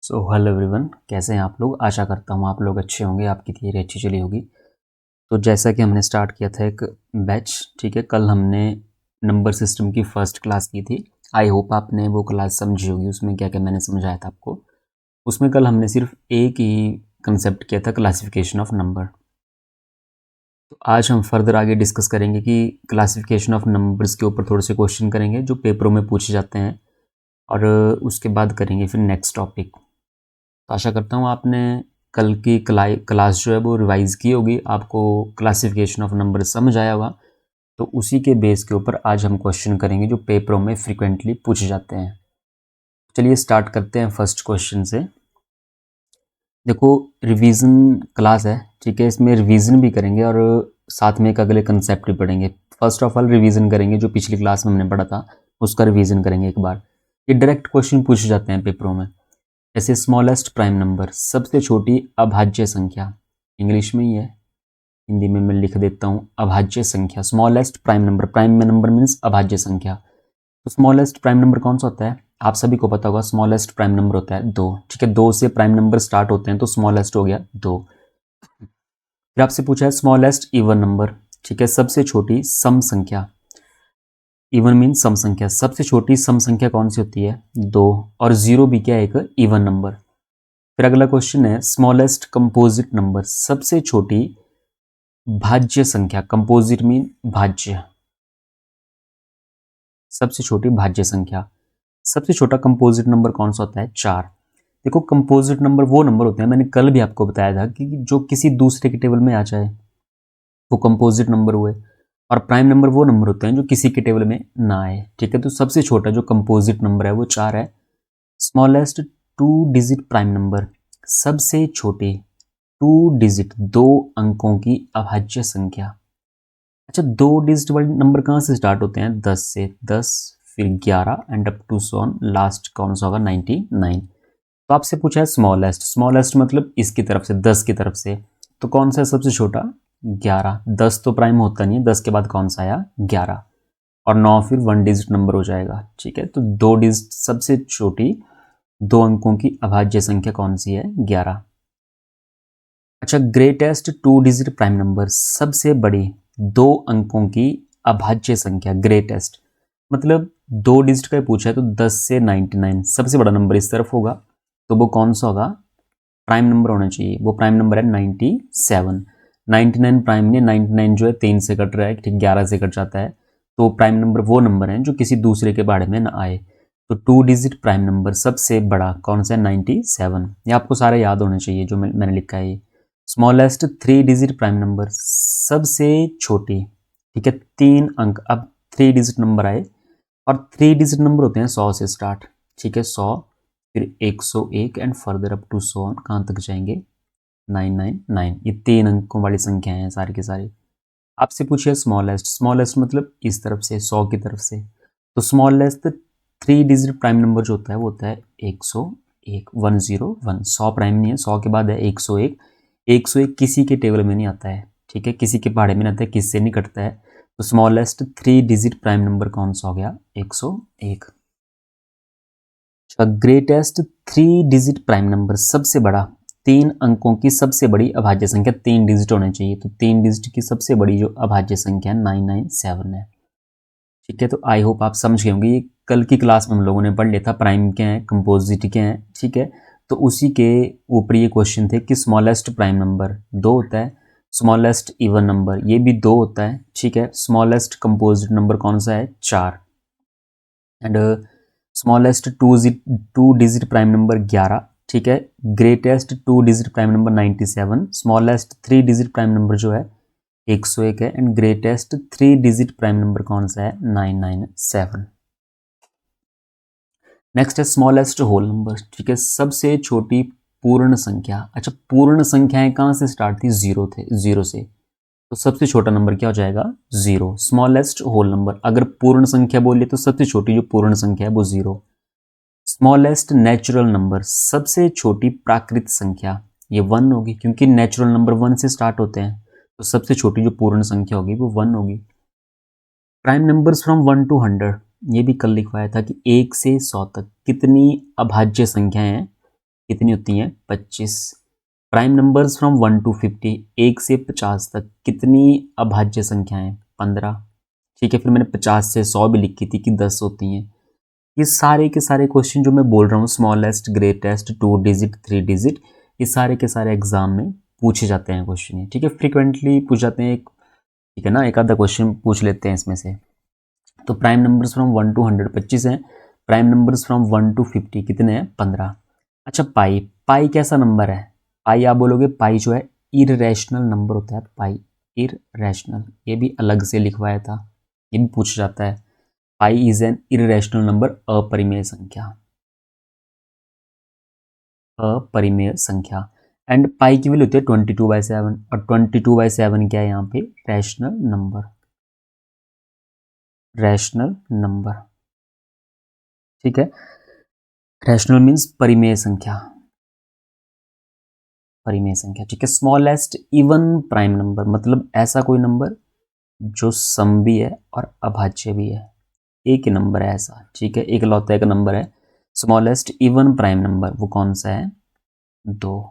Hello everyone, कैसे हैं आप लोग। आशा करता हूँ आप लोग अच्छे होंगे, आपकी तैयारी अच्छी चली होगी। तो जैसा कि हमने स्टार्ट किया था एक बैच, ठीक है, कल हमने नंबर सिस्टम की फर्स्ट क्लास की थी। आई होप आपने वो क्लास समझी होगी, उसमें क्या क्या मैंने समझाया था आपको। उसमें कल हमने सिर्फ एक ही कंसेप्ट किया था, क्लासिफिकेशन ऑफ नंबर। तो आज हम फर्दर आगे डिस्कस करेंगे कि क्लासिफिकेशन ऑफ नंबर्स के ऊपर थोड़े से क्वेश्चन करेंगे जो पेपरों में पूछे जाते हैं, और उसके बाद करेंगे फिर नेक्स्ट टॉपिक। तो आशा करता हूँ आपने कल की क्लास जो है वो रिवाइज़ की होगी, आपको क्लासिफिकेशन ऑफ नंबर समझ आया होगा। तो उसी के बेस के ऊपर आज हम क्वेश्चन करेंगे जो पेपरों में फ्रिक्वेंटली पूछे जाते हैं। चलिए स्टार्ट करते हैं फर्स्ट क्वेश्चन से। देखो, रिवीजन क्लास है, ठीक है, इसमें रिवीजन भी करेंगे और साथ में एक अगले कंसेप्ट भी पढ़ेंगे। फर्स्ट ऑफ ऑल रिवीजन करेंगे, जो पिछली क्लास में हमने पढ़ा था उसका रिवीजन करेंगे एक बार। ये डायरेक्ट क्वेश्चन पूछे जाते हैं पेपरों में। जैसे स्मॉलेस्ट प्राइम नंबर, सबसे छोटी अभाज्य संख्या, इंग्लिश में ही है, हिंदी में मैं लिख देता हूँ। अभाज्य संख्या, स्मॉलेस्ट प्राइम नंबर, प्राइम में नंबर मीन्स अभाज्य संख्या। तो स्मॉलेस्ट प्राइम नंबर कौन सा होता है, आप सभी को पता होगा। स्मॉलेस्ट प्राइम नंबर होता है 2, ठीक है, 2 से प्राइम नंबर स्टार्ट होते हैं, तो स्मॉलेस्ट हो गया 2। फिर आपसे पूछा है स्मॉलेस्ट इवन नंबर, ठीक है, सबसे छोटी सम संख्या। इवन मीन सम संख्या, सबसे छोटी सम संख्या कौन सी होती है, 2, और 0 भी क्या है, एक इवन नंबर। फिर अगला क्वेश्चन है स्मॉलेस्ट कंपोजिट नंबर, सबसे छोटी भाज्य संख्या। कंपोजिट मीन भाज्य, सबसे छोटी भाज्य संख्या। सबसे छोटा कंपोजिट नंबर कौन सा होता है, 4। देखो, कंपोजिट नंबर वो नंबर होते हैं, मैंने कल भी आपको बताया था कि जो किसी दूसरे के टेबल में आ जाए वो कंपोजिट नंबर हुए, और प्राइम नंबर वो नंबर होते हैं जो किसी के टेबल में ना आए, ठीक है। तो सबसे छोटा जो कंपोजिट नंबर है वो 4 है। स्मॉलेस्ट 2 डिजिट प्राइम नंबर, सबसे छोटी 2 डिजिट 2 अंकों की अभाज्य संख्या। अच्छा, 2 डिजिट वाले नंबर कहाँ से स्टार्ट होते हैं, 10 से। 10, फिर 11 and up to soon, last कौन सा होगा, 99। तो आपसे पूछा है स्मॉलेस्ट, स्मॉलेस्ट मतलब इसकी तरफ से, 10 की तरफ से, तो कौन सा है सबसे छोटा, 11। 10 तो प्राइम होता नहीं है, 10 के बाद कौन सा आया, 11, और 9 फिर 1 डिजिट नंबर हो जाएगा, ठीक है। तो 2 डिजिट सबसे छोटी 2 अंकों की अभाज्य संख्या कौन सी है, 11। अच्छा, ग्रेटेस्ट 2 डिजिट प्राइम नंबर, सबसे बड़ी 2 अंकों की अभाज्य संख्या। ग्रेटेस्ट मतलब 2 डिजिट का ही पूछा है, तो 10 से 99 सबसे बड़ा नंबर इस तरफ होगा, तो वो कौन सा होगा, प्राइम नंबर होना चाहिए। वो प्राइम नंबर है 97। 99 प्राइम नहीं, 99 जो है 3 से कट रहा है, ठीक, 11 से कट जाता है। तो प्राइम नंबर वो नंबर है जो किसी दूसरे के बारे में ना आए। तो 2 डिजिट प्राइम नंबर सबसे बड़ा कौन सा है, 97। ये आपको सारे याद होने चाहिए जो मैंने लिखा है। स्मॉलेस्ट 3 डिजिट प्राइम नंबर, सबसे छोटी, ठीक है, 3 अंक। अब 3 डिजिट नंबर आए, और 3 डिजिट नंबर होते हैं 100 से स्टार्ट, ठीक है, 100, फिर 101 एंड फर्दर अप टू 100, कहाँ तक जाएंगे, 999। ये 3 अंकों वाली संख्याएं हैं सारी की सारी। आपसे पूछिए स्मॉलेस्ट, स्मॉलेस्ट मतलब इस तरफ से, 100 की तरफ से। तो स्मॉलेस्ट 3 डिजिट प्राइम नंबर जो होता है वो होता है 101, 101। 100 प्राइम नहीं है, 100 के बाद है 101। 101 किसी के टेबल में नहीं आता है, ठीक है, किसी के पहाड़े में नहीं आता है, किससे नहीं कटता है। तो स्मॉलेस्ट 3 डिजिट प्राइम नंबर कौन सा हो गया, 101। ग्रेटेस्ट 3 डिजिट प्राइम नंबर, सबसे बड़ा 3 अंकों की सबसे बड़ी अभाज्य संख्या, 3 डिजिट होने चाहिए, तो 3 डिजिट की सबसे बड़ी जो अभाज्य संख्या 997 है, ठीक है। तो आई होप आप समझ गए होंगे, ये कल की क्लास में हम लोगों ने पढ़ लिया था, प्राइम क्या है, कंपोजिट क्या है, ठीक है। तो उसी के ऊपर ये क्वेश्चन थे कि स्मॉलेस्ट प्राइम नंबर 2 होता है, स्मॉलेस्ट इवन नंबर ये भी 2 होता है, ठीक है। स्मॉलेस्ट कंपोजिट नंबर कौन सा है, 4, and smallest 2 digit prime number 11, ठीक है। Greatest 2 digit prime number 97, smallest 3 digit prime number जो है 101 है, and greatest 3 digit prime number कौन सा है, 997। नेक्स्ट है स्मॉलेस्ट होल नंबर, ठीक है, सबसे छोटी पूर्ण संख्या। अच्छा, पूर्ण संख्याएं कहाँ से स्टार्ट थी, 0 थे, 0 से, तो सबसे छोटा नंबर क्या हो जाएगा, 0। स्मॉलेस्ट होल नंबर, अगर पूर्ण संख्या बोलिए तो सबसे छोटी जो पूर्ण संख्या है वो 0। स्मॉलेस्ट नेचुरल नंबर, सबसे छोटी प्राकृत संख्या, ये 1 होगी, क्योंकि नेचुरल नंबर 1 से स्टार्ट होते हैं, तो सबसे छोटी जो पूर्ण संख्या होगी वो 1 होगी। प्राइम नंबर्स फ्रॉम 1 to 100, ये भी कल लिखवाया था कि 1 से 100 तक कितनी अभाज्य संख्याएं हैं, कितनी होती हैं 25। प्राइम नंबर्स फ्रॉम 1 to 50, 1 से 50 तक कितनी अभाज्य संख्याएं 15। ठीक है, फिर मैंने 50 से 100 भी लिखी थी कि 10 होती हैं। ये सारे के सारे क्वेश्चन जो मैं बोल रहा हूँ, स्मॉलेस्ट, ग्रेटेस्ट, 2 डिजिट, 3 डिजिट, ये सारे के सारे एग्जाम में पूछे जाते हैं क्वेश्चन ये। ठीक है, फ्रिक्वेंटली पूछ जाते हैं, ठीक है ना, एक आधा क्वेश्चन पूछ लेते हैं इसमें से। तो प्राइम नंबर्स फ्रॉम 1 to 100 25 हैं। प्राइम नंबर्स फ्रॉम 1 to 50 कितने हैं 15। अच्छा, पाई, पाई कैसा नंबर है? पाई आप बोलोगे, पाई जो है इररेशनल नंबर होता है। पाई इररेशनल, ये भी अलग से लिखवाया था, ये भी पूछ जाता है। Pi is an irrational number, अपरिमेय संख्या, अपरिमेय संख्या। एंड पाई की वैल्यू होती है 22/7, और 22/7 क्या है यहाँ पे? Rational number, rational number. ठीक है, रैशनल मीन्स परिमेय संख्या, परिमेय संख्या। ठीक है, स्मॉलेस्ट इवन प्राइम नंबर, मतलब ऐसा कोई नंबर जो सम भी है और अभाज्य भी है, एक ही नंबर है ऐसा। ठीक है, एक लौता एक नंबर है स्मॉलेस्ट इवन प्राइम नंबर, वो कौन सा है? 2।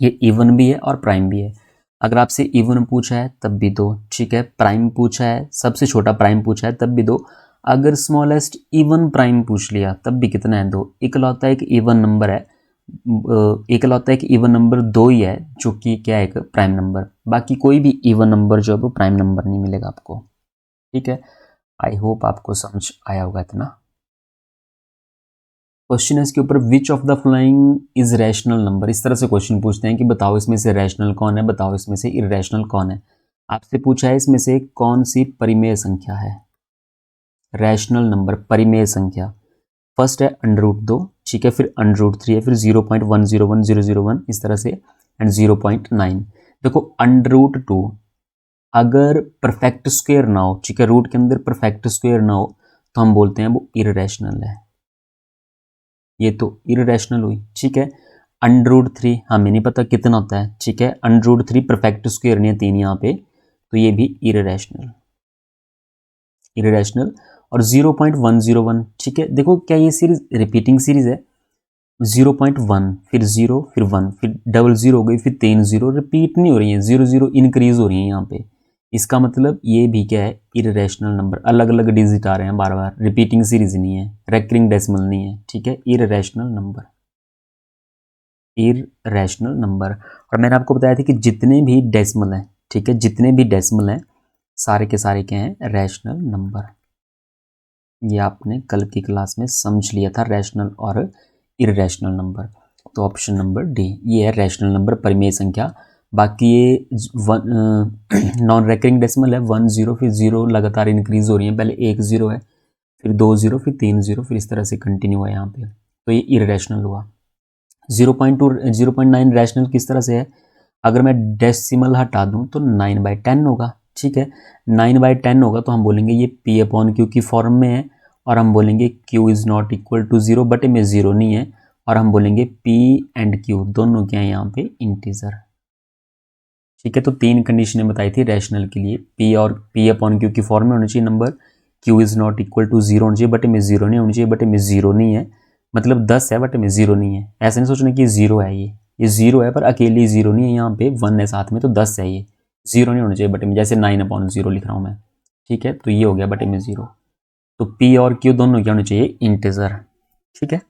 ये इवन भी है और प्राइम भी है। अगर आपसे इवन पूछा है तब भी 2, ठीक है, प्राइम पूछा है, सबसे छोटा प्राइम पूछा है तब भी 2, अगर स्मॉलेस्ट इवन प्राइम पूछ लिया तब भी कितना है? 2। इकलौता एक इवन नंबर है, इकलौता एक इवन नंबर 2 ही है, जो कि क्या है? एक प्राइम नंबर। बाकी कोई भी इवन नंबर जो है वो प्राइम नंबर नहीं मिलेगा आपको। ठीक है, आई होप आपको समझ आया होगा इतना। क्वेश्चन है इसके ऊपर, which of the following is rational number. इस तरह से क्वेश्चन पूछते हैं कि बताओ इसमें से रैशनल कौन है, बताओ इसमें से इररेशनल कौन है। आपसे पूछा है इसमें से कौन सी परिमेय संख्या है? रैशनल नंबर, परिमेय संख्या। फर्स्ट है √2, ठीक है, फिर √3 है, फिर 0.101001, इस तरह से, एंड 0.9। देखो √2 अगर परफेक्ट स्क्वायर ना हो, ठीक है, रूट के अंदर परफेक्ट स्क्वायर ना हो, तो हम बोलते हैं वो इररेशनल है, ये तो इररेशनल हुई। ठीक है, √3 हमें नहीं पता कितना होता है, ठीक है, √3 परफेक्ट स्क्वायर नहीं है 3 यहाँ पे, तो ये भी इररेशनल, इररेशनल। और 0.101, ठीक है, देखो क्या ये सीरीज रिपीटिंग सीरीज है? 0.1 फिर 0 फिर 1 फिर डबल 0 हो गई, फिर 3 0, रिपीट नहीं हो रही है, 0 0 इंक्रीज हो रही है यहाँ पे। इसका मतलब ये भी क्या है? इररेशनल नंबर, अलग अलग डिजिट आ रहे हैं बार बार, रिपीटिंग सीरीज नहीं है, रेकरिंग डेसिमल नहीं है। ठीक है, इररेशनल नंबर, इररेशनल नंबर। और मैंने आपको बताया था कि जितने भी डेसिमल हैं, ठीक है, जितने भी डेसिमल हैं सारे के सारे क्या हैं? Rational number. ये आपने कल की क्लास में समझ लिया था, रैशनल और इररेशनल नंबर। तो ऑप्शन नंबर डी ये है रैशनल नंबर, परिमेय संख्या। बाकी ये नॉन रेकरिंग डेसिमल है, 1 0 फिर 0 लगातार इंक्रीज हो रही है, पहले 1 0 है, फिर 2 0, फिर 3 0, फिर इस तरह से कंटिन्यू है यहाँ पे, तो ये इररेशनल हुआ। 0.2 0.9 रैशनल किस तरह से है? अगर मैं डेसिमल हटा दूं तो 9/10 होगा। ठीक है, 9/10 होगा तो हम बोलेंगे ये P/Q की फॉर्म में है, और हम बोलेंगे Q is not equal to 0, बटे में 0 नहीं है, और हम बोलेंगे P एंड Q दोनों क्या है यहाँ पे? इंटीजर। ठीक है, तो 3 कंडीशनें बताई थी रैशनल के लिए, P और P/Q की फॉर्म में होना चाहिए number, Q is not equal to 0 होना चाहिए, बटे में 0 नहीं होना चाहिए, बटे में 0 नहीं है, मतलब 10 है बटे में 0 नहीं है। ऐसे नहीं सोचना कि 0 है, ये 0 है पर अकेली 0 नहीं है, यहाँ पे 1 है साथ में, तो 10 है, ये 0 नहीं होना चाहिए बटे में, जैसे 9/0 लिख रहा हूँ मैं। ठीक है, तो ये हो गया बटे में 0। तो P और Q दोनों क्या होने चाहिए? इंटीजर। ठीक है,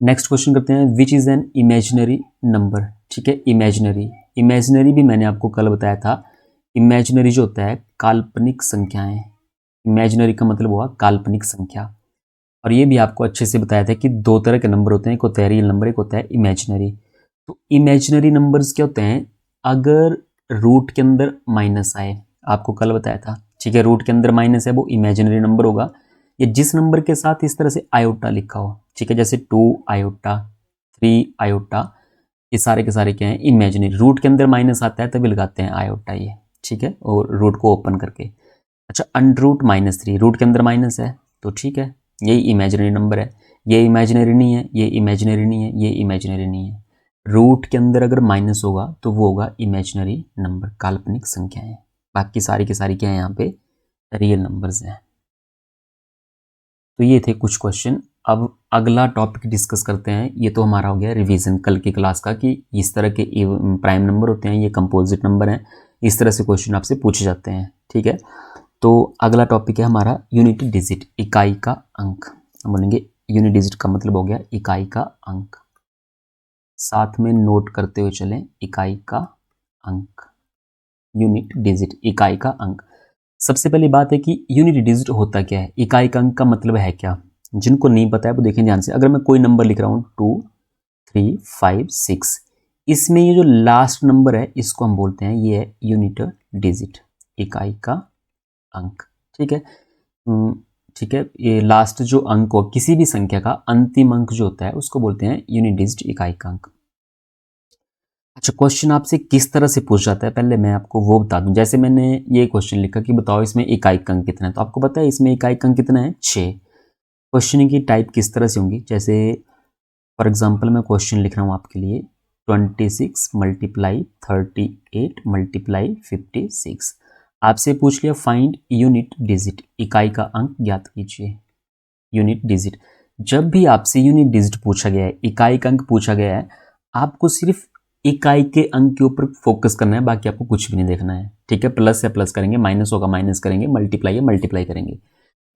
नेक्स्ट क्वेश्चन करते हैं, which is an imaginary number. ठीक है, इमेजिनरी, इमेजिनरी भी मैंने आपको कल बताया था, इमेजिनरी जो होता है काल्पनिक संख्याएं, इमेजिनरी का मतलब हुआ काल्पनिक संख्या। और ये भी आपको अच्छे से बताया था कि 2 तरह के नंबर होते हैं, एक होता है रियल नंबर, एक होता है इमेजिनरी। तो इमेजिनरी नंबर्स क्या होते हैं? अगर रूट के अंदर माइनस आए, आपको कल बताया था, ठीक है, रूट के अंदर माइनस है वो इमेजिनरी नंबर होगा। ये जिस नंबर के साथ इस तरह से आयोटा लिखा हो, ठीक है, जैसे 2 आयोटा, 3 आयोटा, ये सारे के सारे क्या हैं? इमेजिनरी। रूट के अंदर माइनस आता है तभी लगाते हैं आयोटा ये, ठीक है, और रूट को ओपन करके। अच्छा, √-3, रूट के अंदर माइनस है तो ठीक है, यही इमेजिनरी नंबर है। ये इमेजिनरी नहीं है, ये इमेजिनरी नहीं है, ये इमेजिनरी नहीं है। रूट के अंदर अगर माइनस होगा तो वो होगा इमेजिनरी नंबर, काल्पनिक संख्याएं। बाकी सारी की सारी क्या है यहाँ पे? रियल नंबर्स हैं। तो ये थे कुछ क्वेश्चन अब अगला टॉपिक डिस्कस करते हैं। ये तो हमारा हो गया रिवीजन कल की क्लास का कि इस तरह के प्राइम नंबर होते हैं, ये कंपोजिट नंबर हैं, इस तरह से क्वेश्चन आपसे पूछे जाते हैं। ठीक है, तो अगला टॉपिक है हमारा यूनिट डिजिट, इकाई का अंक। हम बोलेंगे यूनिट डिजिट का मतलब हो गया इकाई का अंक। साथ में नोट करते हुए चलें, इकाई का अंक, यूनिट डिजिट, इकाई का अंक। सबसे पहली बात है कि यूनिट डिजिट होता क्या है, इकाई का अंक का मतलब है क्या। जिनको नहीं पता है वो देखें ध्यान से। अगर मैं कोई नंबर लिख रहा हूँ 2 3 5 6, इसमें ये जो लास्ट नंबर है इसको हम बोलते हैं ये है यूनिट डिजिट, इकाई का अंक। ठीक है, ठीक है, ये लास्ट जो अंक हो किसी भी संख्या का अंतिम अंक जो होता है उसको बोलते हैं यूनिट डिजिट, इकाई का अंक। अच्छा, क्वेश्चन आपसे किस तरह से पूछ जाता है पहले मैं आपको वो बता दूं। जैसे मैंने ये क्वेश्चन लिखा कि बताओ इसमें इकाई का अंक कितना है, तो आपको पता है इसमें इकाई का अंक कितना है 6। क्वेश्चन की टाइप किस तरह से होंगी, जैसे फॉर एग्जांपल मैं क्वेश्चन लिख रहा हूँ आपके लिए 26 मल्टीप्लाई 38 मल्टीप्लाई 56। आपसे पूछ लिया फाइंड यूनिट डिजिट, इकाई का अंक ज्ञात कीजिए। यूनिट डिजिट, जब भी आपसे यूनिट डिजिट पूछा गया है, इकाई का अंक पूछा गया है, आपको सिर्फ इकाई के अंक के ऊपर फोकस करना है, बाकी आपको कुछ भी नहीं देखना है। ठीक है, प्लस है प्लस करेंगे, माइनस होगा माइनस करेंगे, मल्टीप्लाई है मल्टीप्लाई करेंगे।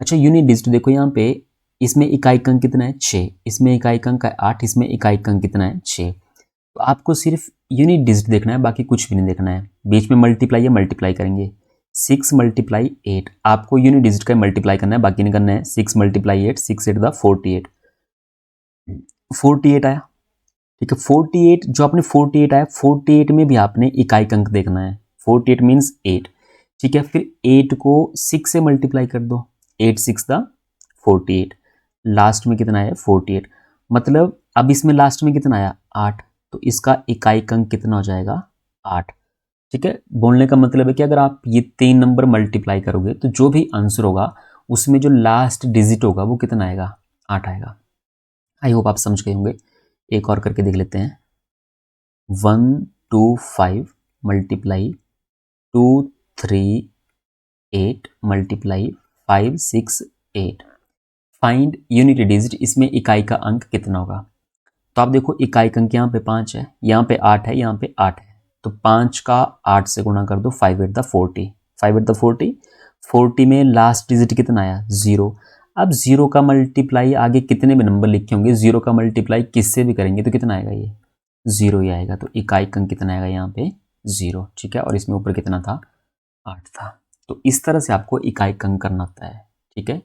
अच्छा, यूनिट डिजिट देखो यहाँ पे, इसमें इकाई का अंक कितना है 6, इसमें इकाई का अंक है 8, इसमें इकाई का अंक कितना है 6। तो आपको सिर्फ यूनिट डिजिट देखना है, बाकी कुछ भी नहीं देखना है। बीच में मल्टीप्लाई है मल्टीप्लाई करेंगे, 6 मल्टीप्लाई 8, आपको यूनिट डिजिट का मल्टीप्लाई करना है, बाकी नहीं करना है। 6 मल्टीप्लाई 8, 6 8 द 48, 48 आया। ठीक है, 48 जो आपने 48 आया, 48 में भी आपने इकाई का अंक देखना है। 48 मीन्स 8। ठीक है, फिर 8 को 6 से मल्टीप्लाई कर दो, 8 6 द 48, लास्ट में कितना आया 48। मतलब अब इसमें लास्ट में कितना आया 8, तो इसका इकाई का अंक कितना हो जाएगा 8। ठीक है, बोलने का मतलब है कि अगर आप ये 3 नंबर मल्टीप्लाई करोगे तो जो भी आंसर होगा उसमें जो लास्ट डिजिट होगा वो कितना आएगा 8 आएगा। आई होप आप समझ गए होंगे। एक और करके देख लेते हैं, 1 2 5 multiply 2 3 8 multiply 5 6 8, find unit digit, इसमें इकाई का अंक कितना होगा। तो आप देखो इकाई का अंक यहाँ पे 5 है, यहाँ पे 8 है, यहाँ पे 8 है, तो 5 का 8 से गुणा कर दो, 5 8 द 40, 5 8 द 40, 40 में लास्ट डिजिट कितना आया 0। अब 0 का मल्टीप्लाई आगे कितने भी नंबर लिखे होंगे, 0 का मल्टीप्लाई किससे भी करेंगे तो कितना आएगा, ये 0 ही आएगा। तो इकाई का अंक कितना आएगा यहाँ पे 0। ठीक है, और इसमें ऊपर कितना था 8 था। तो इस तरह से आपको इकाई का अंक करना होता है। ठीक है,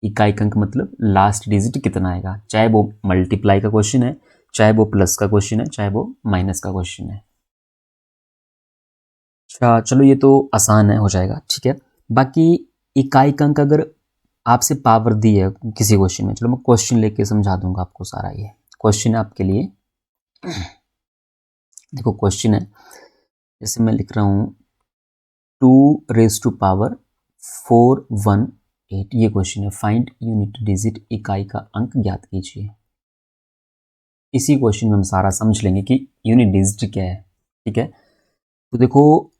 इकाई का अंक मतलब लास्ट डिजिट कितना आएगा, चाहे वो मल्टीप्लाई का क्वेश्चन है, चाहे वो प्लस का क्वेश्चन है, चाहे वो माइनस का क्वेश्चन है। अच्छा चलो, ये तो आसान है, हो जाएगा। ठीक है, बाकी इकाई का अंक अगर आपसे पावर दी है किसी क्वेश्चन में, चलो मैं क्वेश्चन लेके समझा दूंगा आपको सारा। ये क्वेश्चन है आपके लिए, देखो क्वेश्चन है, जैसे मैं लिख रहा हूँ 2⁴ ये क्वेश्चन है, फाइंड यूनिट डिजिट, इकाई का अंक ज्ञात कीजिए। इसी क्वेश्चन में हम सारा समझ लेंगे कि यूनिट डिजिट क्या है। ठीक है, तो देखो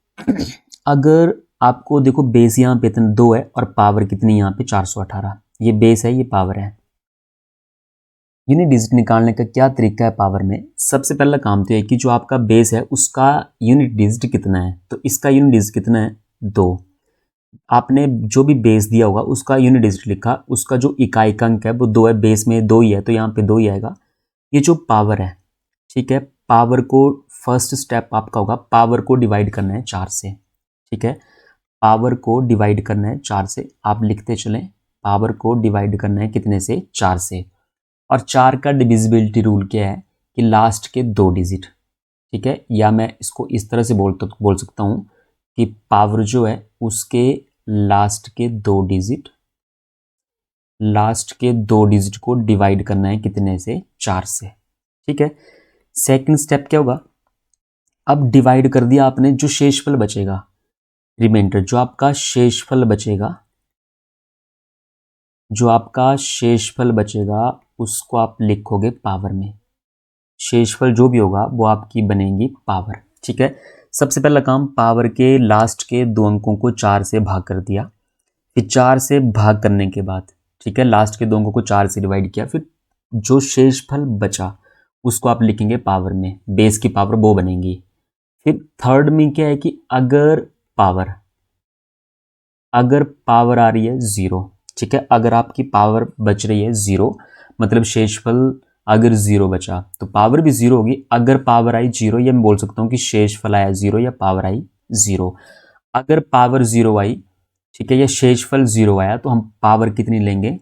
अगर आपको देखो बेस यहाँ पे 2 है और पावर कितनी यहाँ पे 418, ये बेस है ये पावर है। यूनिट डिजिट निकालने का क्या तरीका है पावर में, सबसे पहला काम तो है कि जो आपका बेस है उसका यूनिट डिजिट कितना है, तो इसका यूनिट डिजिट कितना है 2। आपने जो भी बेस दिया होगा उसका यूनिट डिजिट लिखा, उसका जो इकाई का अंक है वो 2 है, बेस में 2 ही है तो यहाँ पे 2 ही आएगा। ये जो पावर है, ठीक है, पावर को फर्स्ट स्टेप आपका होगा पावर को डिवाइड करना है 4 से। ठीक है, पावर को डिवाइड करना है 4 से, आप लिखते चलें, पावर को डिवाइड करना है कितने से 4 से। और 4 का डिविजिबिलिटी रूल क्या है कि लास्ट के 2 डिजिट। ठीक है, या मैं इसको इस तरह से बोल सकता हूँ कि पावर जो है उसके लास्ट के 2 डिजिट, लास्ट के 2 डिजिट को डिवाइड करना है कितने से 4 से। ठीक है, सेकंड स्टेप क्या होगा, अब डिवाइड कर दिया आपने, जो शेषफल बचेगा, रिमाइंडर जो आपका शेषफल बचेगा, जो आपका शेषफल बचेगा उसको आप लिखोगे पावर में। शेषफल जो भी होगा वो आपकी बनेगी पावर। ठीक है, सबसे पहला काम, पावर के लास्ट के 2 अंकों को 4 से भाग कर दिया, फिर 4 से भाग करने के बाद, ठीक है, लास्ट के 2 अंकों को 4 से डिवाइड किया, फिर जो शेषफल बचा उसको आप लिखेंगे पावर में, बेस की पावर वो बनेगी। फिर थर्ड में क्या है कि अगर पावर आ रही है 0, ठीक है, अगर आपकी पावर बच रही है 0, मतलब शेषफल अगर 0 बचा तो पावर भी 0 होगी। अगर पावर आई 0, ये मैं बोल सकता हूँ कि शेषफल आया 0 या पावर आई 0। अगर पावर 0 आई, ठीक है, या शेषफल 0 आया, तो हम पावर कितनी लेंगे,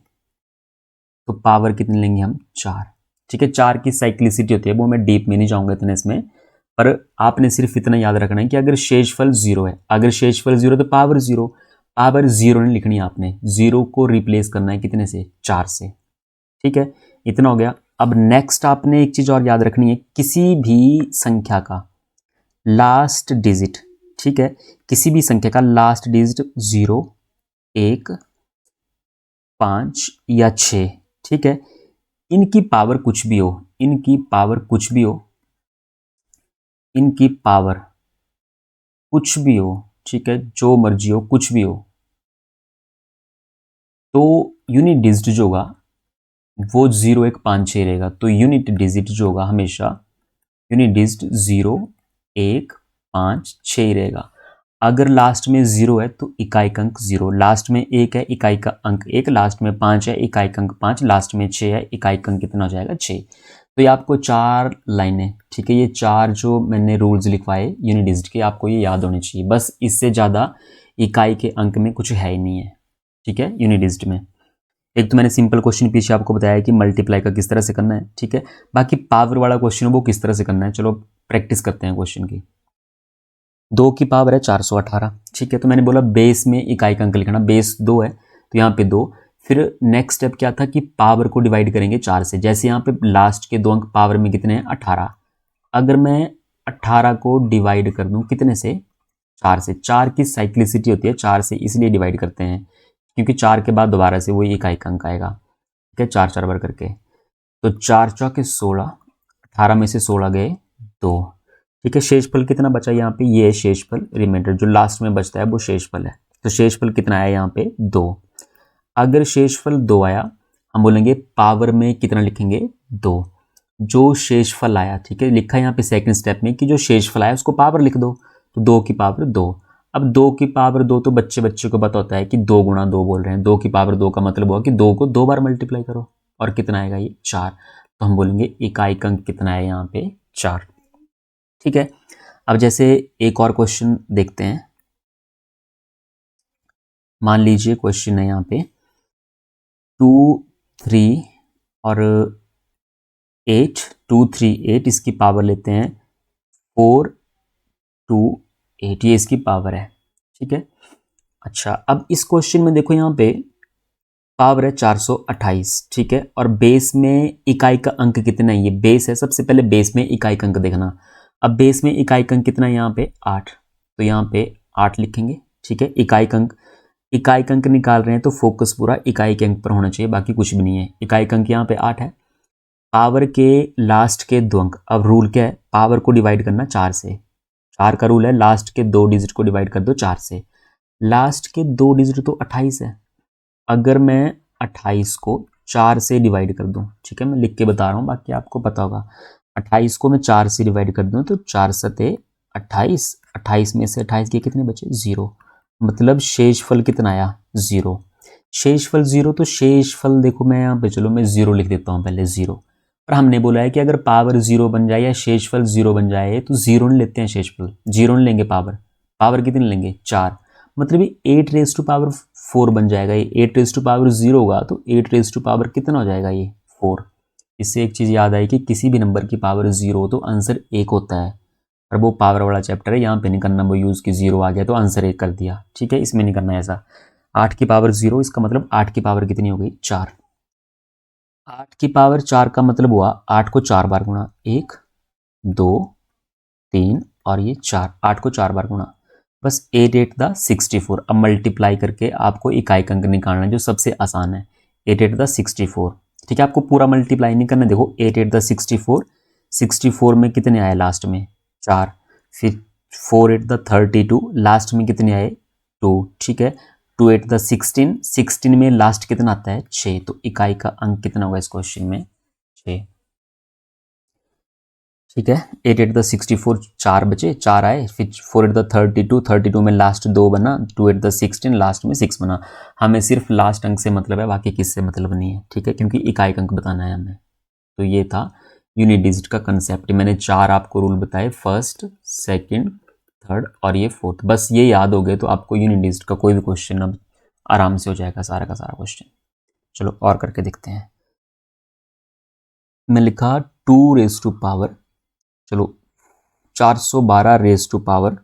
तो पावर कितनी लेंगे हम 4। ठीक है, 4 की साइक्लिसिटी होती है, वो मैं डीप में नहीं जाऊंगा इतने इसमें, पर आपने सिर्फ इतना याद रखना है कि अगर शेषफल 0 है, अगर शेषफल 0 तो पावर 0, पावर 0 नहीं लिखनी है आपने, 0 को रिप्लेस करना है कितने से, 4 से। ठीक है, इतना हो गया। अब नेक्स्ट आपने एक चीज और याद रखनी है, किसी भी संख्या का लास्ट डिजिट, ठीक है, किसी भी संख्या का लास्ट डिजिट 0, 1, 5 या 6, ठीक है, इनकी पावर कुछ भी हो, इनकी पावर कुछ भी हो, इनकी पावर कुछ भी हो, ठीक है, जो मर्जी हो, कुछ भी हो, तो यूनिट डिजिट जो होगा वो 0, 1, 5, 6 रहेगा। तो यूनिट डिजिट जो होगा हमेशा यूनिट डिजिट 0, 1, 5, 6 ही रहेगा। अगर लास्ट में 0 है तो इकाई अंक 0, लास्ट में 1 है इकाई का अंक 1, लास्ट में 5 है इकाई अंक 5, लास्ट में 6 है इकाई अंक कितना हो जाएगा 6। तो ये आपको 4 लाइनें, ठीक है, ये 4 जो मैंने रूल्स लिखवाए यूनिट डिजिट के, आपको ये याद होने चाहिए, बस इससे ज़्यादा इकाई के अंक में कुछ है ही नहीं है। ठीक है, यूनिट डिजिट में एक तो मैंने सिंपल क्वेश्चन पीछे आपको बताया कि मल्टीप्लाई का किस तरह से करना है, ठीक है, बाकी पावर वाला क्वेश्चन वो किस तरह से करना है, चलो प्रैक्टिस करते हैं क्वेश्चन की। 2 की पावर है 418, ठीक है, तो मैंने बोला बेस में इकाई का अंक लिखना, बेस 2 है तो यहाँ पे 2। फिर नेक्स्ट स्टेप क्या था कि पावर को डिवाइड करेंगे 4 से, जैसे यहाँ पे लास्ट के 2 अंक पावर में कितने हैं 18, अगर मैं 18 को डिवाइड कर दूं कितने से, 4 से, 4 की साइक्लिसिटी होती है 4 से, इसलिए डिवाइड करते हैं क्योंकि 4 के बाद दोबारा से वही इकाई का अंक आएगा, ठीक है, 4 4 बार करके। तो 4 चौके 16, 18 में से 16 गए 2, ठीक है, शेषफल कितना बचा यहाँ पे, ये शेषफल रिमाइंडर जो लास्ट में बचता है वो शेषफल है। तो शेषफल कितना आया यहाँ पे 2। अगर शेषफल 2 आया, हम बोलेंगे पावर में कितना लिखेंगे 2, जो शेषफल आया, ठीक है, लिखा है यहाँ पे सेकंड स्टेप में कि जो शेषफल आया उसको पावर लिख दो, तो 2 की पावर 2। अब 2 की पावर 2 तो बच्चे बच्चे को पता होता है कि 2 गुणा 2 बोल रहे हैं, 2 की पावर 2 का मतलब हुआ कि 2 को 2 बार मल्टीप्लाई करो और कितना आएगा ये 4, तो हम बोलेंगे इकाई अंक कितना है यहाँ पे 4। ठीक है, अब जैसे एक और क्वेश्चन देखते हैं, मान लीजिए क्वेश्चन है यहाँ पे 2, 3 और 8, 2, 3, 8, इसकी पावर लेते हैं 4, 2, 8, ये इसकी पावर है। ठीक है, अच्छा अब इस क्वेश्चन में देखो यहाँ पे पावर है 428, ठीक है, और बेस में इकाई का अंक कितना है, ये बेस है, सबसे पहले बेस में इकाई का अंक देखना। अब बेस में इकाई का अंक कितना है यहाँ पे 8, तो यहाँ पे 8 लिखेंगे, ठीक है, इकाई का अंक निकाल रहे हैं तो फोकस पूरा इकाई के अंक पर होना चाहिए, बाकी कुछ भी नहीं है। इकाई का अंक यहाँ पे 8 है, पावर के लास्ट के 2 अंक, अब रूल क्या है, पावर को डिवाइड करना 4 से, 4 का रूल है, लास्ट के 2 डिजिट को डिवाइड कर दो 4 से, लास्ट के 2 डिजिट तो 28 है, अगर मैं 28 को 4 से डिवाइड कर दूं, ठीक है, मैं लिख के बता रहा हूँ बाकी आपको पता होगा, 28 को मैं 4 से डिवाइड कर दूं तो 4 सते 28, 28 में से 28 के कितने बचे 0, मतलब शेषफल कितना आया 0, शेषफल 0, तो शेषफल देखो मैं यहाँ पे, चलो मैं 0 लिख देता हूँ पहले 0, और हमने बोला है कि अगर पावर 0 बन जाए या शेषफल 0 बन जाए तो 0 नहीं लेते हैं, शेषफल 0 नहीं लेंगे, पावर कितनी लेंगे 4, मतलब ये 8 रेज टू पावर 4 बन जाएगा, ये 8 रेज टू पावर 0 होगा तो 8 रेज टू पावर कितना हो जाएगा ये 4। इससे एक चीज़ याद आई कि किसी भी नंबर की पावर 0 हो तो आंसर 1 होता है, और वो पावर वाला चैप्टर है, यहाँ पे नहीं करना वो यूज़ की 0 आ गया तो आंसर 1 कर दिया, ठीक है, इसमें नहीं करना ऐसा। 8 की पावर 0, इसका मतलब 8 की पावर कितनी हो गई 4, 8 की पावर 4 का मतलब हुआ 8 को 4 बार गुणा, 1, 2, 3 और ये 4, 8 को 4 बार गुणा, बस 8 8 द 64। अब मल्टीप्लाई करके आपको इकाई अंक निकालना है जो सबसे आसान है, 8 8 द 64, ठीक है, आपको पूरा मल्टीप्लाई नहीं करना, देखो 8 8 द 64, 64 में कितने आए लास्ट में 4, फिर 4 8 द 32, लास्ट में कितने आए 2, ठीक है, 2 8 द 16, 16 में लास्ट कितना आता है 6, तो इकाई का अंक कितना होगा इस क्वेश्चन में 6। ठीक है, 8 8 द 64, 4 बचे, 4 आए, फिर 4 8 द 32, 32 में लास्ट 2 बना, 2 8 द 16 लास्ट में 6 बना। हमें सिर्फ लास्ट अंक से मतलब है, बाकी किससे मतलब नहीं है। ठीक है, क्योंकि इकाई अंक बताना है हमें। तो ये था यूनिट डिजिट का कंसेप्ट। मैंने 4 आपको रूल बताए, फर्स्ट, सेकंड, थर्ड और ये फोर्थ। बस ये याद हो गए तो आपको यूनिट डिजिट का कोई भी क्वेश्चन अब आराम से हो जाएगा, सारा का सारा क्वेश्चन। चलो और करके देखते हैं। मैं लिखा 2 रेज टू पावर, चलो 412 raise to power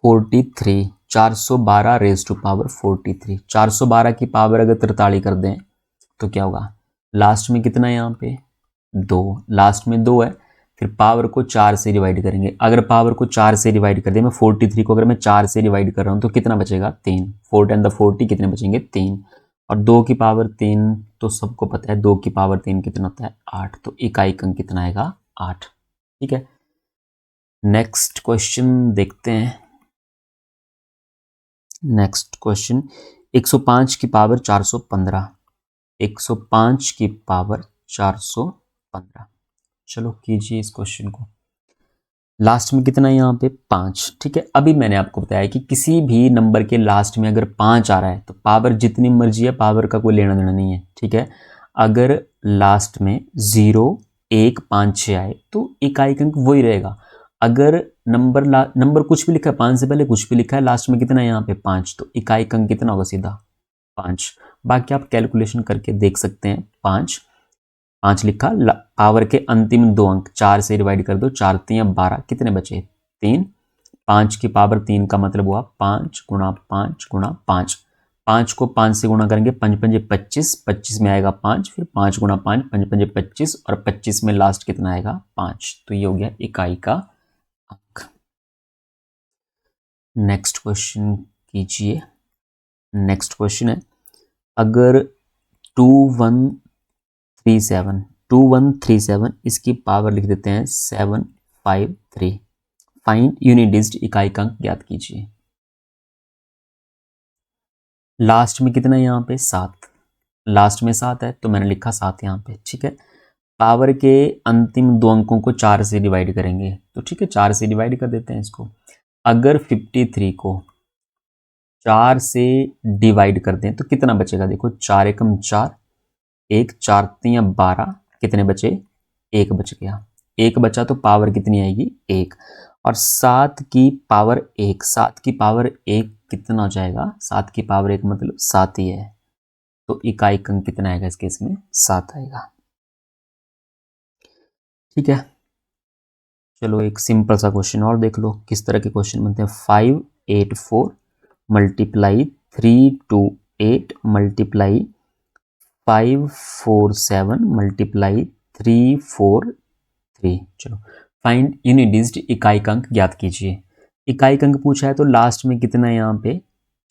43, 412 raise to power 43। 412 की पावर अगर 43 कर दें तो क्या होगा, लास्ट में कितना है यहाँ पे 2, लास्ट में 2 है, फिर पावर को 4 से डिवाइड करेंगे। अगर पावर को 4 से डिवाइड कर दें, मैं 43 को अगर मैं 4 से डिवाइड कर रहा हूँ तो कितना बचेगा 3, 4 10 द 40 कितने बचेंगे 3, और 2 की पावर 3 तो सबको पता है 2 की पावर 3 कितना होता है 8, तो इकाई अंक कितना आएगा 8। ठीक है, नेक्स्ट क्वेश्चन देखते हैं। नेक्स्ट क्वेश्चन 105 की पावर 415, 105 की पावर 415। चलो कीजिए इस क्वेश्चन को। लास्ट में कितना है यहाँ पे 5। ठीक है, अभी मैंने आपको बताया कि किसी भी नंबर के लास्ट में अगर 5 आ रहा है तो पावर जितनी मर्जी है, पावर का कोई लेना देना नहीं है। ठीक है, अगर लास्ट में 0 1 5 6 आए तो इकाई अंक वही रहेगा। अगर नंबर कुछ भी लिखा है, 5 से पहले कुछ भी लिखा है, लास्ट में कितना है यहाँ पे 5, तो इकाई अंक कितना होगा सीधा 5। बाकी आप कैलकुलेशन करके देख सकते हैं। 5 लिखा, पावर के अंतिम 2 अंक 4 से डिवाइड कर दो, 4 3 12, कितने बचे 3। 5 की पावर 3 का मतलब हुआ 5 गुणा 5 गुणा 5। 5 को 5 से गुणा करेंगे, 5 5 25, 25 में आएगा 5, फिर 5 गुणा 5 5 5 25, और 25 में लास्ट कितना आएगा 5, तो ये हो गया इकाई का अंक। नेक्स्ट क्वेश्चन कीजिए। नेक्स्ट क्वेश्चन है, अगर 2137 इसकी पावर लिख देते हैं 753। फाइंड यूनिट डिजिट इकाई अंक ज्ञात कीजिए। लास्ट में कितना है यहाँ पे 7, लास्ट में 7 है तो मैंने लिखा 7 यहाँ पे। ठीक है, पावर के अंतिम 2 अंकों को 4 से डिवाइड करेंगे, तो ठीक है 4 से डिवाइड कर देते हैं इसको। अगर 53 को 4 से डिवाइड कर दें तो कितना बचेगा, देखो 4 एकम 4, 1 4 3 12, कितने बचे 1 बच गया, 1 बचा तो पावर कितनी आएगी 1, और 7 की पावर 1, 7 की पावर 1 कितना हो जाएगा, 7 की पावर 1 मतलब 7 ही है, तो इकाई अंक कितना आएगा इस केस में 7 आएगा। ठीक है, चलो एक सिंपल सा क्वेश्चन और देख लो किस तरह के क्वेश्चन बनते हैं। 584 मल्टीप्लाई 328 मल्टीप्लाई 547 मल्टीप्लाई 343। चलो फाइंड यूनिट डिजिट इकाई अंक ज्ञात कीजिए। इकाई अंक पूछा है तो लास्ट में कितना है यहाँ पे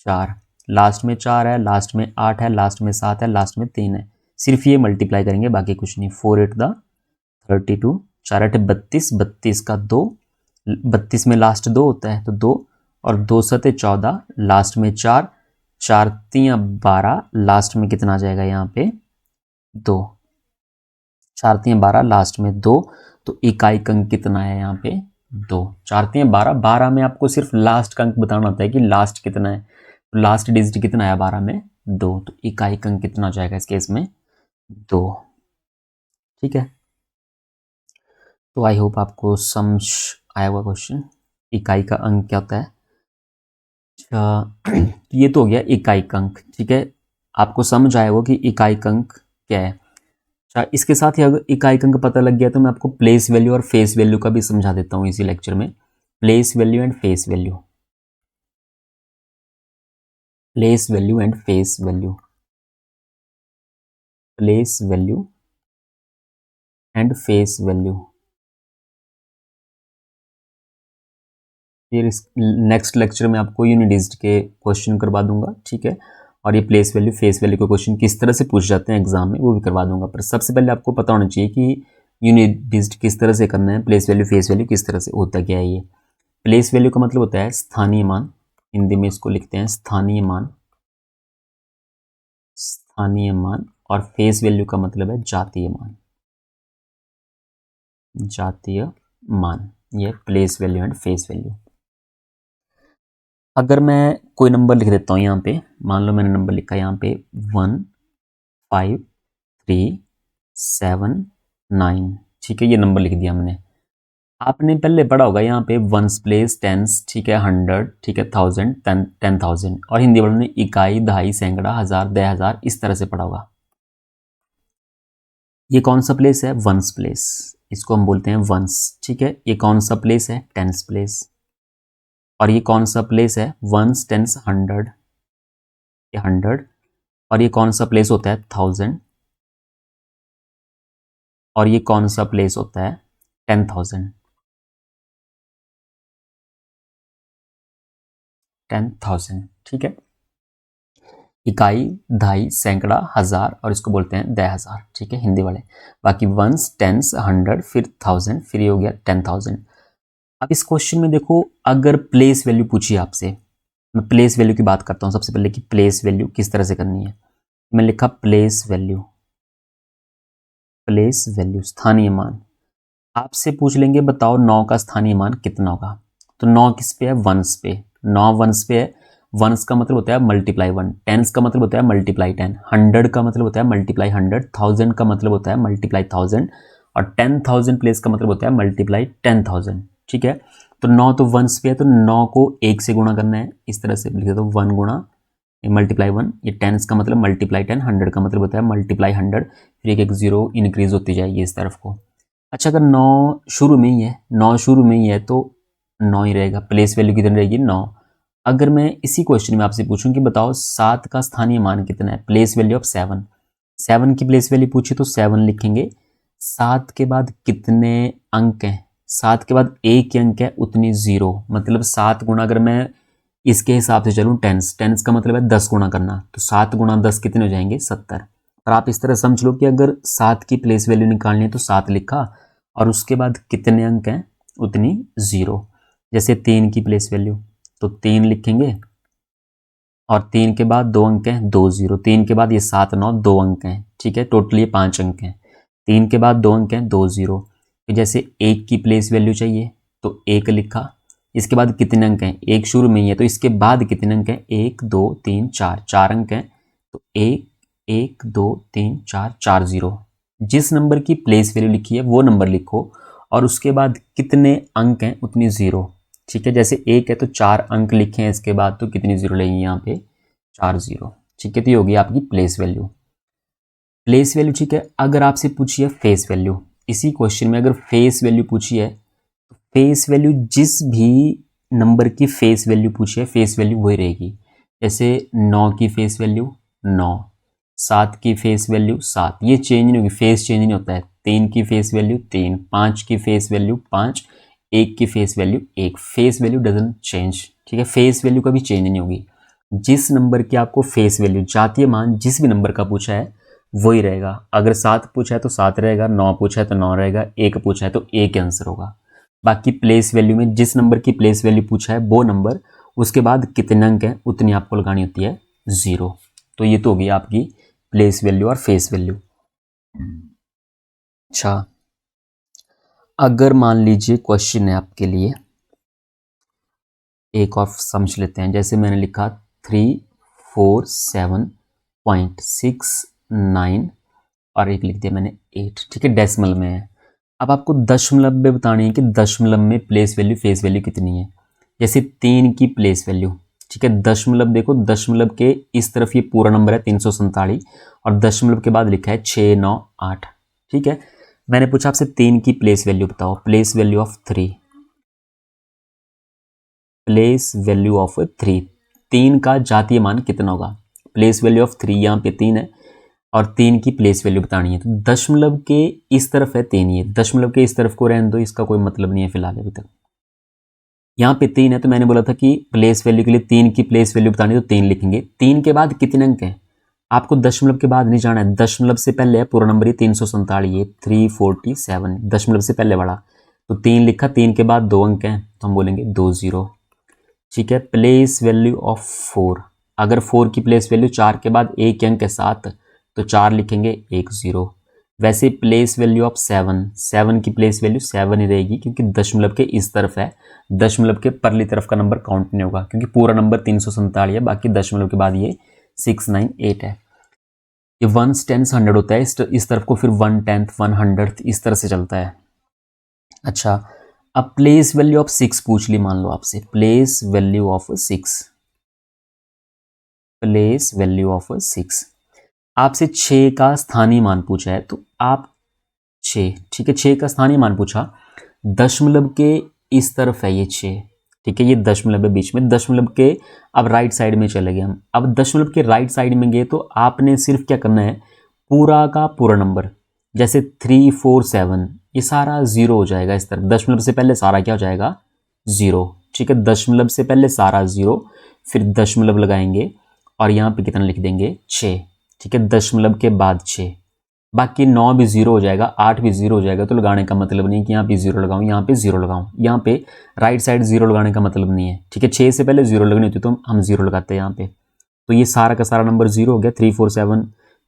4, लास्ट में 4 है, लास्ट में 8 है, लास्ट में 7 है, लास्ट में 3 है, सिर्फ ये मल्टीप्लाई करेंगे बाकी कुछ नहीं। 4 8 द 32, 4 8 32, 32 का 2, 32 में लास्ट 2 होता है तो 2, और 2 7 14, लास्ट में 4, 4 3 12, लास्ट में कितना आ जाएगा यहाँ पे 2, 4 3 12, लास्ट में 2, तो इकाई अंक कितना है यहाँ पे 2। 4 3 12, 12 में आपको सिर्फ लास्ट का अंक बताना होता है कि लास्ट कितना है, तो लास्ट डिजिट कितना है 12 में 2, तो इकाई अंक कितना हो जाएगा इस केस में 2। ठीक है, तो आई होप आपको समझ आया हुआ क्वेश्चन, इकाई का अंक क्या होता है। अच्छा ये तो हो गया इकाई अंक। ठीक है, आपको समझ आया होगा कि इकाई अंक क्या है। अच्छा, इसके साथ ही अगर इकाई अंक पता लग गया तो मैं आपको प्लेस वैल्यू और फेस वैल्यू का भी समझा देता हूँ इसी लेक्चर में। Place value and face value, place value and face value, place value and face value. फिर इस नेक्स्ट लेक्चर में आपको यूनिट डिजिट के क्वेश्चन करवा दूंगा। ठीक है, और ये प्लेस वैल्यू फेस वैल्यू के क्वेश्चन किस तरह से पूछ जाते हैं एग्जाम में वो भी करवा दूंगा। पर सबसे पहले आपको पता होना चाहिए कि यूनिट डिजिट किस तरह से करना है, प्लेस वैल्यू फेस वैल्यू किस तरह से होता क्या है। ये प्लेस वैल्यू का मतलब होता है स्थानीय मान, हिंदी में इसको लिखते हैं स्थानीय मान, स्थानीय मान। और फेस वैल्यू का मतलब है जातीय मान, जातीय मान। ये place value and face value. अगर मैं कोई नंबर लिख देता हूँ यहाँ पे, मान लो मैंने नंबर लिखा यहाँ पे 1 5 3 7 9, ठीक है, ये नंबर लिख दिया हमने। आपने पहले पढ़ा होगा यहाँ पे वंस प्लेस, टेंस, ठीक है, 100, ठीक है, 1000, 10,000। और हिंदी वालों ने इकाई, दहाई, सैकड़ा, हजार, 10,000 इस तरह से पढ़ा होगा। ये कौन सा प्लेस है? वंस प्लेस, इसको हम बोलते हैं वंस, ठीक है। ये कौन सा प्लेस है? Tens place. और ये कौन सा प्लेस है? वंस, टेंस, 100, ये 100। और ये कौन सा प्लेस होता है? 1000। और ये कौन सा प्लेस होता है? 10,000, 10,000, ठीक है। इकाई, दहाई, सैकड़ा, हजार, और इसको बोलते हैं 10,000, ठीक है, हिंदी वाले। बाकी वंस, टेंस, 100, फिर 1000, फिर ये हो गया 10,000। अब इस क्वेश्चन में देखो, अगर प्लेस वैल्यू पूछी आपसे, मैं प्लेस वैल्यू की बात करता हूँ सबसे पहले कि प्लेस वैल्यू किस तरह से करनी है। मैं लिखा प्लेस वैल्यू, प्लेस वैल्यू स्थानीय मान। आपसे पूछ लेंगे बताओ 9 का स्थानीय मान कितना होगा, तो 9 किस पे है? वंस पे। 9 वंस पे है। वंस का मतलब होता है मल्टीप्लाई 1, टेंस का मतलब होता है मल्टीप्लाई 10, 100 का मतलब होता है मल्टीप्लाई 100, 1000 का मतलब होता है मल्टीप्लाई 1000, और 10,000 प्लेस का मतलब होता है मल्टीप्लाई 10,000, ठीक है। तो 9 तो वंस पे है, तो 9 को 1 से गुणा करना है, इस तरह से लिख देता हूँ 1 गुणा मल्टीप्लाई 1। ये टेंस का मतलब मल्टीप्लाई 10, 100 का मतलब होता है मल्टीप्लाई 100, फिर एक जीरो इंक्रीज होती जाएगी इस तरफ को। अच्छा, अगर 9 शुरू में ही है, 9 शुरू में ही है तो 9 ही रहेगा। प्लेस वैल्यू कितनी रहेगी? 9। अगर मैं इसी क्वेश्चन में आपसे पूछूं कि बताओ 7 का स्थानीय मान कितना है, प्लेस वैल्यू ऑफ 7, 7 की प्लेस वैल्यू पूछी तो 7 लिखेंगे। 7 के बाद कितने अंक हैं? 7 के बाद एक ही अंक है, उतनी 0, मतलब 7 गुणा, अगर मैं इसके हिसाब से चलूँ, टेंस, टेंस का मतलब है 10 गुणा करना, तो 7 गुणा 10 कितने हो जाएंगे? 70। और आप इस तरह समझ लो कि अगर 7 की प्लेस वैल्यू निकालनी है तो 7 लिखा, और उसके बाद कितने अंक हैं उतनी 0। जैसे 3 की प्लेस वैल्यू, तो 3 लिखेंगे, और 3 के बाद 2 अंक हैं, 2 0, 3 के बाद ये 7 9 2 अंक हैं, ठीक है, टोटली ये 5 अंक हैं। 3 के बाद 2 अंक हैं, 2 0। फिर जैसे 1 की प्लेस वैल्यू चाहिए तो 1 लिखा, इसके बाद कितने अंक हैं? 1 शुरू में ही है, तो इसके बाद कितने अंक हैं? 1 2 3 4, 4 अंक हैं, तो 1 1 2 3 4, 4 0। जिस नंबर की प्लेस वैल्यू लिखी है वो नंबर लिखो, और उसके बाद कितने अंक हैं उतनी 0, ठीक है। जैसे 1 है तो 4 अंक लिखे हैं इसके बाद, तो कितनी 0 लगेंगी यहाँ पे? 4 0, ठीक है। तो ये होगी आपकी प्लेस वैल्यू, प्लेस वैल्यू, ठीक है। अगर आपसे पूछी है फेस वैल्यू, इसी क्वेश्चन में अगर फेस वैल्यू पूछी है, फेस वैल्यू जिस भी नंबर की फेस वैल्यू पूछी है, फेस वैल्यू वही रहेगी। जैसे 9 की फेस वैल्यू 9, 7 की फेस वैल्यू 7, ये चेंज नहीं होगी, फेस चेंज नहीं होता है। 3 की फेस वैल्यू 3, 5 की फेस वैल्यू 5, 1 की face value 1, face value doesn't change, ठीक है। फेस वैल्यू कभी चेंज नहीं होगी। जिस नंबर की आपको फेस वैल्यू, जातीय मान जिस भी नंबर का पूछा है वही रहेगा। अगर 7 पूछा है तो 7 रहेगा, 9 पूछा है तो 9 रहेगा, 1 पूछा है तो 1 आंसर होगा। बाकी प्लेस वैल्यू में जिस नंबर की प्लेस वैल्यू पूछा है वो नंबर, उसके बाद कितने अंक हैं उतनी आपको लगानी होती है 0। तो ये तो होगी आपकी प्लेस वैल्यू और फेस वैल्यू। अच्छा, अगर मान लीजिए क्वेश्चन है आपके लिए, एक और समझ लेते हैं। जैसे मैंने लिखा 347.69, और एक लिख दिया मैंने 8, ठीक है, डेसिमल में है। अब आपको दशमलव में बतानी है कि दशमलव में प्लेस वैल्यू फेस वैल्यू कितनी है। जैसे 3 की प्लेस वैल्यू, ठीक है, दशमलव देखो, दशमलव के इस तरफ ये पूरा नंबर है 347, और दशमलव के बाद लिखा है 698, ठीक है। मैंने पूछा आपसे 3 की प्लेस वैल्यू बताओ, place value of 3, place value of 3, 3 का जातीय मान कितना होगा? प्लेस वैल्यू ऑफ 3, यहाँ पे 3 है, और 3 की प्लेस वैल्यू बतानी है। तो दशमलव के इस तरफ है 3, ये दशमलव के इस तरफ को रहने दो, इसका कोई मतलब नहीं है फिलहाल अभी तक। यहाँ पे 3 है, तो मैंने बोला था कि प्लेस वैल्यू के लिए 3 की प्लेस वैल्यू बतानी है तो 3 लिखेंगे। 3 के बाद कितने अंक हैं आपको दशमलव के बाद नहीं जाना है, दशमलव से पहले है पूरा नंबर, ये 347, ये 347, दशमलव से पहले वाला, तो 3 लिखा, 3 के बाद 2 अंक हैं तो हम बोलेंगे 20। ठीक है। प्लेस वैल्यू ऑफ 4, अगर 4 की प्लेस वैल्यू 4 के बाद एक अंक के साथ तो 4 लिखेंगे, 1 0। वैसे प्लेस वैल्यू ऑफ 7, 7 की प्लेस वैल्यू 7 ही रहेगी क्योंकि दशमलव के इस तरफ है, दशमलव के परली तरफ का नंबर काउंट नहीं होगा क्योंकि पूरा नंबर 347 है, बाकी दशमलव के बाद ये 698 है। ये 1s 10s 100 होता है, इस तरफ को फिर 1/10 100th इस तरह से चलता है। अच्छा, अब प्लेस वैल्यू ऑफ 6 पूछ ली, मान लो आपसे place value of 6, place value of 6, आपसे 6 का स्थानीय मान पूछा है तो आप 6, ठीक है, 6 का स्थानीय मान पूछा, दशमलव के इस तरफ है ये 6, ठीक है, ये दशमलव है बीच में, दशमलव के अब राइट साइड में चले गए हम। अब दशमलव के राइट साइड में गए तो आपने सिर्फ क्या करना है, पूरा का पूरा नंबर, जैसे 3 4 7 ये सारा 0 हो जाएगा इस तरफ, दशमलव से पहले सारा क्या हो जाएगा, 0, ठीक है, दशमलव से पहले सारा 0, फिर दशमलव लगाएंगे और यहाँ पे कितना लिख देंगे, 6, ठीक है, दशमलव के बाद 6, बाकी 9 भी 0 हो जाएगा, 8 भी 0 हो जाएगा, तो लगाने का मतलब नहीं कि यहाँ पे 0 लगाऊं, यहाँ पे 0 लगाऊं, यहाँ पे राइट साइड 0 लगाने का मतलब नहीं है, ठीक है, 6 से पहले 0 लगनी होती तो हम 0 लगाते हैं यहाँ पे, तो ये सारा का सारा नंबर 0 हो गया। 3 4 7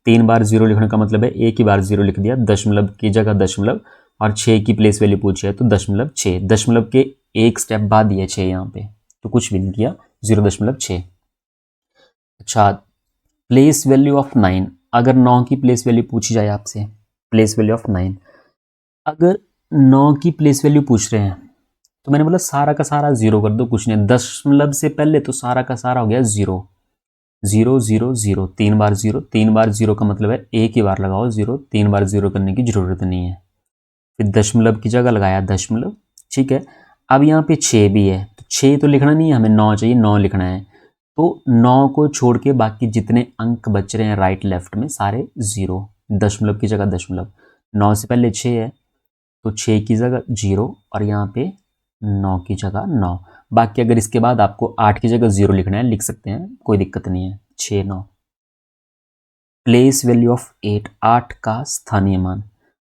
3 बार 0 लिखने का मतलब है एक ही बार 0 लिख दिया, दशमलव की जगह दशमलव, और 6 की प्लेस वैल्यू पूछी है तो दशमलव 6, दशमलव के एक स्टेप बाद ये 6 यहाँ पे, तो कुछ भी नहीं किया, 0.6। अच्छा, प्लेस वैल्यू ऑफ 9, अगर 9 की प्लेस वैल्यू पूछी जाए आपसे, प्लेस वैल्यू ऑफ 9, अगर 9 की प्लेस वैल्यू पूछ रहे हैं तो मैंने बोला सारा का सारा 0 कर दो, कुछ नहीं, दशमलव से पहले तो सारा का सारा हो गया 0 0 0 0, 3 बार 0, 3 बार 0 का मतलब है एक ही बार लगाओ 0, 3 बार 0 करने की जरूरत नहीं है, फिर दशमलव की जगह लगाया दशमलव, ठीक है। अब यहाँ पे 6 भी है तो 6 तो लिखना नहीं है हमें, 9 चाहिए, 9 लिखना है, तो 9 को छोड़ के बाकी जितने अंक बच रहे हैं राइट लेफ्ट में सारे 0, दशमलव की जगह दशमलव, 9 से पहले 6 है तो 6 की जगह 0 और यहाँ पे 9 की जगह 9, बाकी अगर इसके बाद आपको 8 की जगह 0 लिखना है लिख सकते हैं, कोई दिक्कत नहीं है, 6 9। प्लेस वैल्यू ऑफ 8, 8 का स्थानीय मान,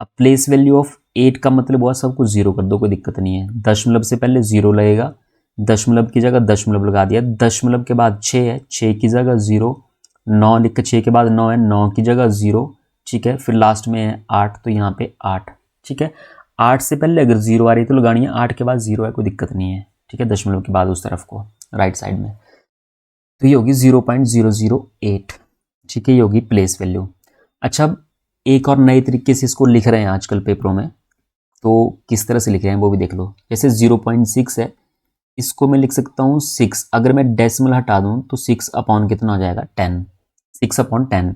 अब प्लेस वैल्यू ऑफ 8 का मतलब हुआ सबको 0 कर दो, कोई दिक्कत नहीं है, दशमलव से पहले 0 लगेगा, दशमलव की जगह दशमलव लगा दिया, दशमलव के बाद 6 है, 6 की जगह 0, 9 लिख के 6 के बाद 9 है, 9 की जगह 0, ठीक है, फिर लास्ट में है 8 तो यहाँ पे 8, ठीक है, 8 से पहले अगर 0 आ रही तो लगानी है, 8 के बाद 0 है, कोई दिक्कत नहीं है, ठीक है, दशमलव के बाद उस तरफ को राइट साइड में, तो ये होगी 0.008, ठीक है, ये होगी प्लेस वैल्यू। अच्छा, अब एक और नए तरीके से इसको लिख रहे हैं आजकल पेपरों में, तो किस तरह से लिख रहे हैं वो भी देख लो, जैसे 0.6 है, इसको मैं लिख सकता हूँ 6, अगर मैं डेसिमल हटा दूँ तो 6 अपॉन कितना हो जाएगा, 10, 6/10,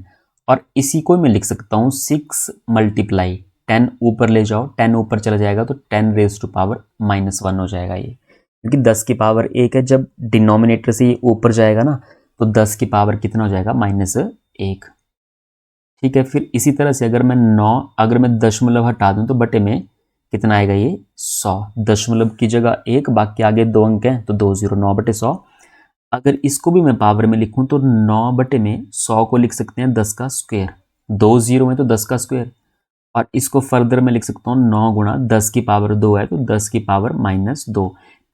और इसी को मैं लिख सकता हूँ 6 मल्टीप्लाई 10, ऊपर ले जाओ 10 ऊपर चला जाएगा तो 10⁻⁻1 हो जाएगा ये, क्योंकि 10 की पावर 1 है, जब डिनोमिनेटर से ये ऊपर जाएगा ना तो 10 की पावर कितना हो जाएगा, -1, ठीक है। फिर इसी तरह से अगर मैं 9, अगर मैं दशमलव हटा दूं तो बटे में कितना आएगा, ये 100, दशमलव की जगह 1, बाकी आगे 2 अंक हैं तो 2 0, 9/100। अगर इसको भी मैं पावर में लिखूं तो 9/100 को लिख सकते हैं 10 का स्क्वायर, 2 0 है तो 10 का स्क्वायर, और इसको फर्दर मैं लिख सकता हूँ 9 गुणा 10 की पावर 2 है तो 10 की पावर -2।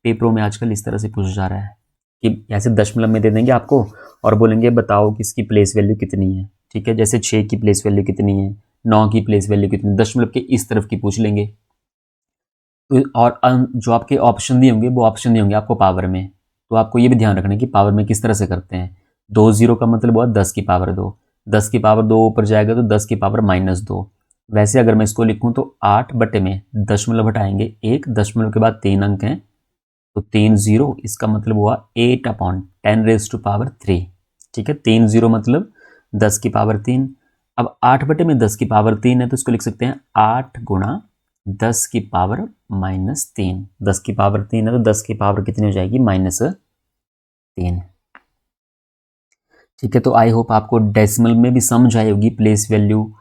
पेपरों में आजकल इस तरह से पूछा जा रहा है कि ऐसे दशमलव में दे देंगे आपको और बोलेंगे बताओ कि इसकी प्लेस वैल्यू कितनी है, ठीक है, जैसे 6 की प्लेस वैल्यू कितनी है, 9 की प्लेस वैल्यू कितनी, दशमलव के इस तरफ की पूछ लेंगे, तो और जो आपके ऑप्शन दिए होंगे वो ऑप्शन दिए होंगे आपको पावर में, तो आपको ये भी ध्यान रखना है कि पावर में किस तरह से करते हैं, 2 0 का मतलब हुआ 10 की पावर 2, 10 की पावर 2 ऊपर जाएगा तो 10 की पावर -2, वैसे अगर मैं इसको लिखूं तो 8 बटे में दशमलव हटाएंगे 1, दशमलव के बाद 3 अंक हैं तो 3 0, इसका मतलब हुआ 8/10⁻3, ठीक है, 3 0 मतलब 10 की पावर 3, अब 8 बटे में 10 की पावर 3 है तो इसको लिख सकते हैं 8 गुणा 10 की पावर -3, 10 की पावर 3 है तो 10 की पावर कितनी हो जाएगी, -3, ठीक है। तो आई होप आपको डेसिमल में भी समझ आई होगी प्लेस वैल्यू,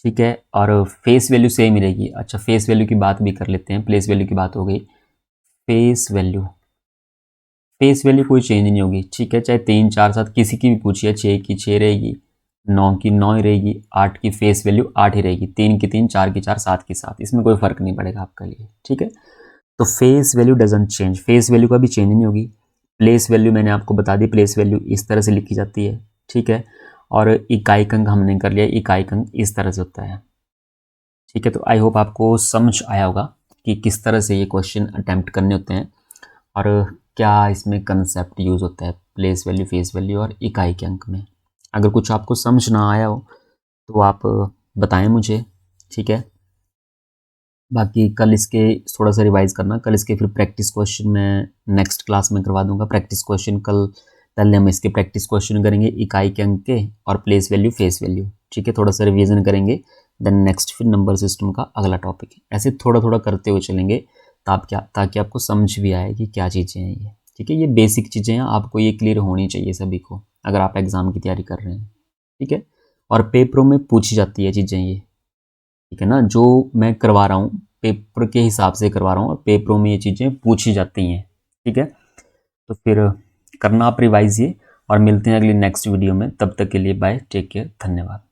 ठीक है, और फेस वैल्यू सेम ही रहेगी। अच्छा, फेस वैल्यू की बात भी कर लेते हैं, प्लेस वैल्यू की बात हो गई, फेस वैल्यू, फेस वैल्यू कोई चेंज नहीं होगी, ठीक है, चाहे 3 4 7 किसी की भी पूछिए, 6 की 6 रहेगी, 9 की 9 ही रहेगी, 8 की फेस वैल्यू 8 ही रहेगी, 3 की 3, 4 की 4, 7 की 7, इसमें कोई फर्क नहीं पड़ेगा आपके लिए, ठीक है। तो face value doesn't change, face value का भी चेंज नहीं होगी। प्लेस वैल्यू मैंने आपको बता दी, प्लेस वैल्यू इस तरह से लिखी जाती है, ठीक है। और इकाई अंक हमने कर लिया, इकाई अंक इस तरह से होता है, ठीक है। तो आई होप आपको समझ आया होगा कि किस तरह से ये क्वेश्चन अटैम्प्ट करने होते हैं और क्या इसमें कंसेप्ट यूज़ होता है प्लेस वैल्यू, फेस वैल्यू और इकाई के अंक में। अगर कुछ आपको समझ ना आया हो तो आप बताएं मुझे, ठीक है। बाकी कल इसके थोड़ा सा रिवाइज करना, कल इसके फिर प्रैक्टिस क्वेश्चन मैं नेक्स्ट क्लास में करवा दूंगा। प्रैक्टिस क्वेश्चन कल पहले हम इसके प्रैक्टिस क्वेश्चन करेंगे इकाई के अंक के और प्लेस वैल्यू, फेस वैल्यू, ठीक है। थोड़ा सा रिवीजन करेंगे, देन नेक्स्ट फिर नंबर सिस्टम का अगला टॉपिक है। ऐसे थोड़ा थोड़ा करते हुए चलेंगे ताकि आपको समझ भी आए कि क्या चीज़ें हैं ये, ठीक है। ये बेसिक चीज़ें हैं, आपको ये क्लियर होनी चाहिए सभी को अगर आप एग्ज़ाम की तैयारी कर रहे हैं, ठीक है। और पेपरों में पूछी जाती है चीज़ें ये, ठीक है ना। जो मैं करवा रहा हूँ पेपर के हिसाब से करवा रहा हूँ और पेपरों में ये चीज़ें पूछी जाती हैं, ठीक है। तो फिर करना आप रिवाइज ये, और मिलते हैं अगली नेक्स्ट वीडियो में। तब तक के लिए बाय, टेक केयर, धन्यवाद।